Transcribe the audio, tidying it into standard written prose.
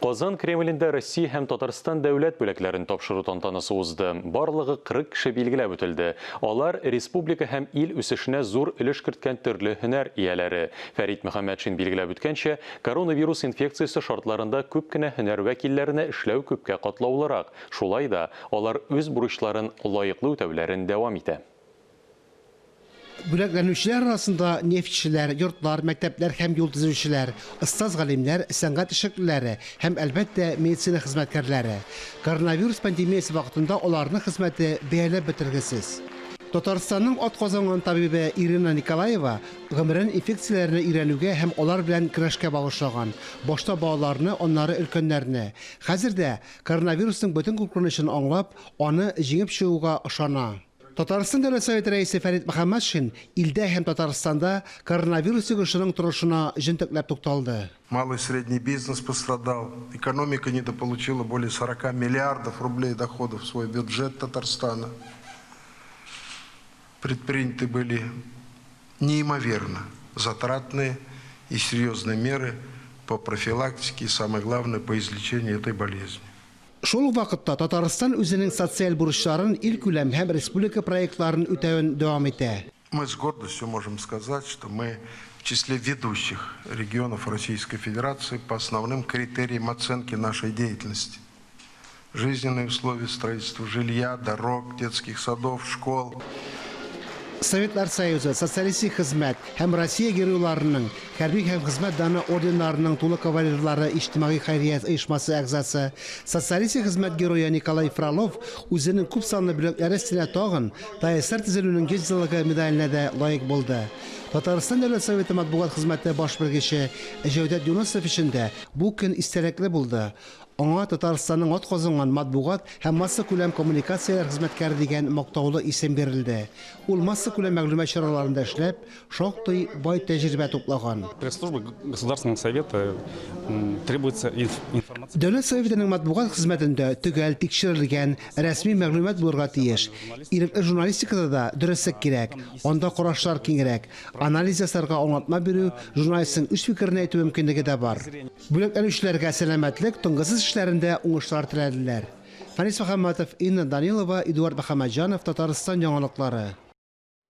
Казан Кремлендә Россия һәм Татарстан дәүләт бүләкләрен тапшыру тантанасы узды. Барлыгы 40 кеше билгеләп үтелде. Алар республика һәм ил үсешенә зур өлеш керткән төрле һөнәр ияләре. Фәрит Мөхәммәтшин билгеләп үткәнчә, коронавирус инфекциясе шартларында күп кенә һөнәр вәкилләренә эшләү күпкә катлаулырак. Шулай да алар үз бурычларын лаеклы үтәүләрен дәвам итә. Бүләкләнүчеләр арасында нефтчеләр, йортлар, мәктәпләр һәм юл төзүчеләр, остаз галимнәр, сәнгать эшлеклеләре һәм әлбәттә медицина хезмәткәрләре. Коронавирус пандемиясе вакытында аларның хезмәте бәяләп бетергесез. Татарстанның атказанган табибы Ирина Николаева гомерен инфекцияләрне өйрәнүгә һәм алар белән көрәшкә багышлаган. Башта балаларны, аннары өлкәннәрне. Хәзердә коронавирусның бөтен куркынычын аңлап, аны җиңеп чыгуга ышана. Татарстан Дәүләт Советы рәисе Фәрит Мөхәммәтшин илдә һәм Татарстанда коронавирус йогышының торышына җентекләп тукталды. Малый и средний бизнес пострадал. Экономика недополучила более 40 миллиардов рублей доходов в свой бюджет Татарстана. Предприняты были неимоверно затратные и серьезные меры по профилактике и, самое главное, по излечению этой болезни. Шул вакытта Татарстан үзенең социаль бурычларын илкүләм һәм республика проектларын үтәвен дәвам итә. Мы с гордостью можем сказать, что мы в числе ведущих регионов Российской Федерации по основным критериям оценки нашей деятельности. Жизненные условия строительства жилья, дорог, детских садов, школ. Советлар Союзы, социалистик хезмәт һәм Россия геройларының, хәрби һәм хезмәт даны орденнарының тулы кавалерлары иҗтимагый хәйрият оешмасы әгъзасы, социалистик хезмәт герое Николай Фролов үзенең күп санлы бүләкләре өстенә тагын ТСР төзелүнең 100 еллыгы медаленә дә лаек булды. Татарстан Дәүләт Советы матбугат хезмәте баш белгече Җәүдәт Юнысов өчен дә бу көн истәлекле булды. Аңа Татарстанның атказанган матбугат һәм масса күләм коммуникацияләр хезмәткәре дигән мактаулы исем бирелде. Ул масса күләм мәгълүмат чараларында эшләп, шактый бай тәҗрибә туплаган. Пресс-служба Государственного совета требуется информация. Дәүләт Советының матбугат хезмәтендә төгәл тикшерелгән рәсми мәгълүмат булырга тиеш. Ирекле журналистикада да дөреслеклек кирәк. Анда карашлар киңрәк, анализ ясарга аңлатма бирү, журналистның үз фикерен әйтү мөмкинлеге дә бар. Бүләкләнүчеләргә сәламәтлек, тынгысыз эшләрендә уңышлар теләделәр. Фәрит Мөхәммәтов, Инна Данилова, Эдуард Мөхәммәтҗанов, Татарстан яңалыклары.